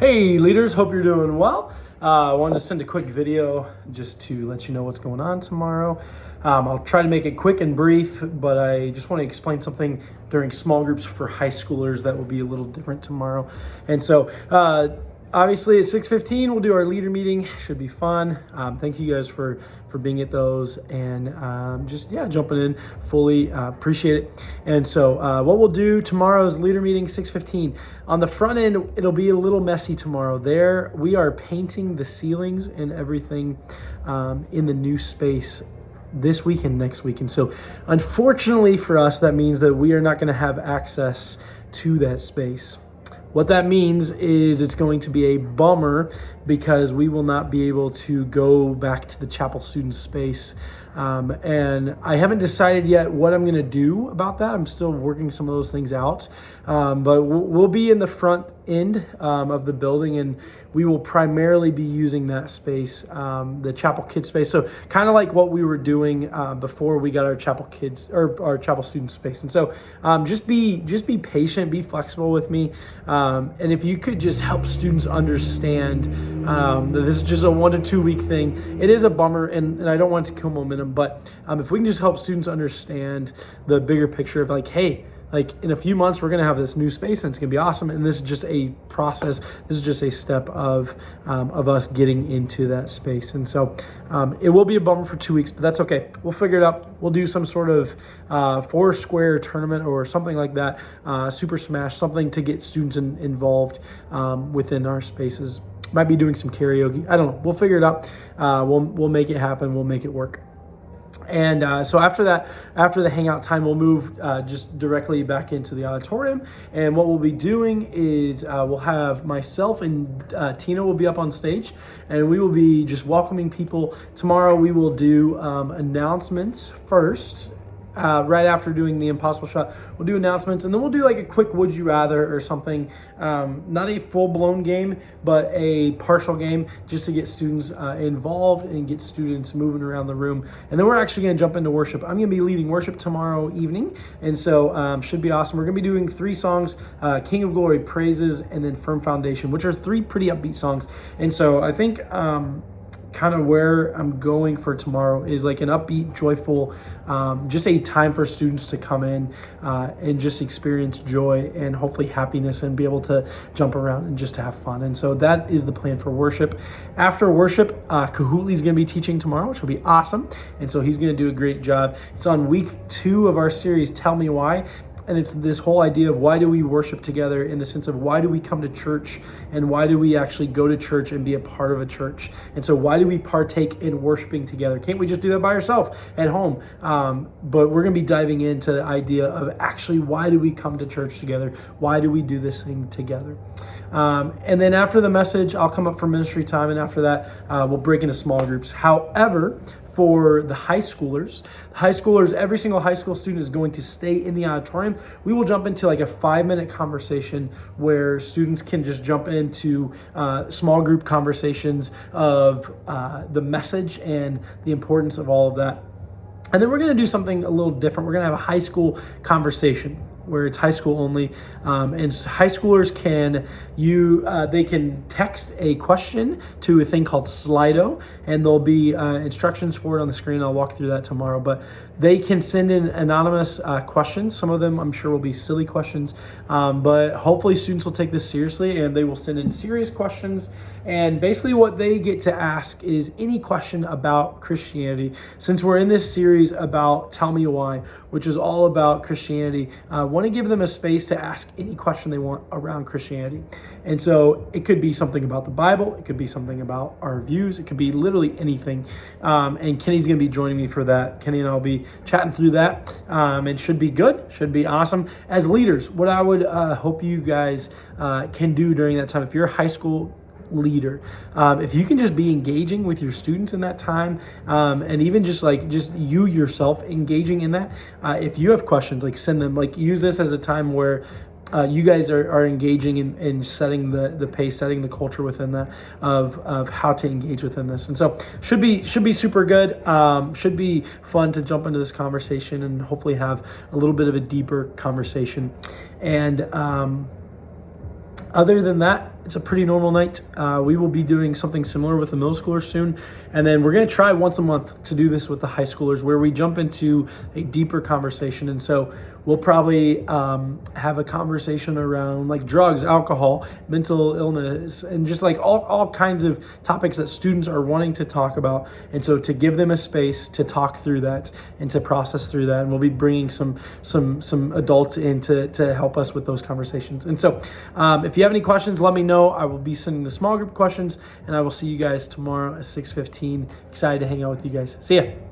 Hey leaders, hope you're doing well. I wanted to send a quick video just to let you know what's going on tomorrow. I'll try to make it quick and brief, but I just want to explain something during small groups for high schoolers that will be a little different tomorrow. And so obviously at 6:15 we'll do our leader meeting. Should be fun. Thank you guys for being at those and just jumping in fully. Appreciate it. And so what we'll do tomorrow's leader meeting 6:15. On the front end, it'll be a little messy tomorrow. There we are painting the ceilings and everything in the new space this week and next week. And so unfortunately for us, that means that we are not going to have access to that space. What that means is it's going to be a bummer because we will not be able to go back to the chapel student space. And I haven't decided yet what I'm going to do about that. I'm still working some of those things out. But we'll be in the front end of the building, and we will primarily be using that space, the chapel kids space. So kind of like what we were doing before we got our chapel kids or our chapel student space. And so just be patient, be flexible with me. And if you could just help students understand that this is just a 1 to 2 week thing. It is a bummer, and I don't want it to kill momentum, but if we can just help students understand the bigger picture of like, hey, like in a few months, we're going to have this new space and it's going to be awesome. And this is just a process. This is just a step of us getting into that space. And so it will be a bummer for 2 weeks, but that's okay. We'll figure it out. We'll do some sort of Foursquare tournament or something like that. Super Smash, something to get students involved within our spaces. Might be doing some karaoke. I don't know. We'll figure it out. We'll make it happen. We'll make it work. And so after that, after the hangout time, we'll move just directly back into the auditorium. And what we'll be doing is we'll have myself and Tina will be up on stage, and we will be just welcoming people. Tomorrow we will do announcements first. Right after doing the impossible shot, we'll do announcements, and then we'll do like a quick would you rather or something. Not a full-blown game, but a partial game, just to get students involved and get students moving around the room. And then we're actually going to jump into worship. I'm going to be leading worship tomorrow evening, and so should be awesome. We're going to be doing 3 songs, King of Glory, Praises, and then Firm Foundation, which are 3 pretty upbeat songs. And so I think kind of where I'm going for tomorrow is like an upbeat, joyful, just a time for students to come in and just experience joy and hopefully happiness and be able to jump around and just to have fun. And so that is the plan for worship. After worship, Kahutli's going to be teaching tomorrow, which will be awesome. And so he's going to do a great job. It's on week 2 of our series, Tell Me Why. And it's this whole idea of why do we worship together, in the sense of why do we come to church and why do we actually go to church and be a part of a church. And so why do we partake in worshiping together? Can't we just do that by ourselves at home? But we're going to be diving into the idea of actually why do we come to church together? Why do we do this thing together? And then after the message, I'll come up for ministry time. And after that, we'll break into small groups. However, for the high schoolers, every single high school student is going to stay in the auditorium. We will jump into like a 5-minute conversation where students can just jump into small group conversations of the message and the importance of all of that. And then we're going to do something a little different. We're going to have a high school conversation where it's high school only, and high schoolers they can text a question to a thing called Slido, and there'll be instructions for it on the screen. I'll walk through that tomorrow, but they can send in anonymous questions. Some of them I'm sure will be silly questions, but hopefully students will take this seriously and they will send in serious questions. And basically what they get to ask is any question about Christianity. Since we're in this series about Tell Me Why, which is all about Christianity, I want to give them a space to ask any question they want around Christianity. And so it could be something about the Bible. It could be something about our views. It could be literally anything. And Kenny's going to be joining me for that. Kenny and I'll be chatting through that. And should be good. Should be awesome. As leaders, what I would hope you guys can do during that time, if you're a high school leader, if you can just be engaging with your students in that time, and even just you yourself engaging in that, if you have questions, like send them, like use this as a time where you guys are engaging in setting the pace, setting the culture within that of how to engage within this. And so should be super good. Should be fun to jump into this conversation and hopefully have a little bit of a deeper conversation. And other than that, it's a pretty normal night. We will be doing something similar with the middle schoolers soon. And then we're going to try once a month to do this with the high schoolers, where we jump into a deeper conversation. And so we'll probably have a conversation around like drugs, alcohol, mental illness, and just like all kinds of topics that students are wanting to talk about. And so to give them a space to talk through that and to process through that. And we'll be bringing some adults in to help us with those conversations. And so if you have any questions, let me know. I will be sending the small group questions, and I will see you guys tomorrow at 6:15. Excited to hang out with you guys. See ya.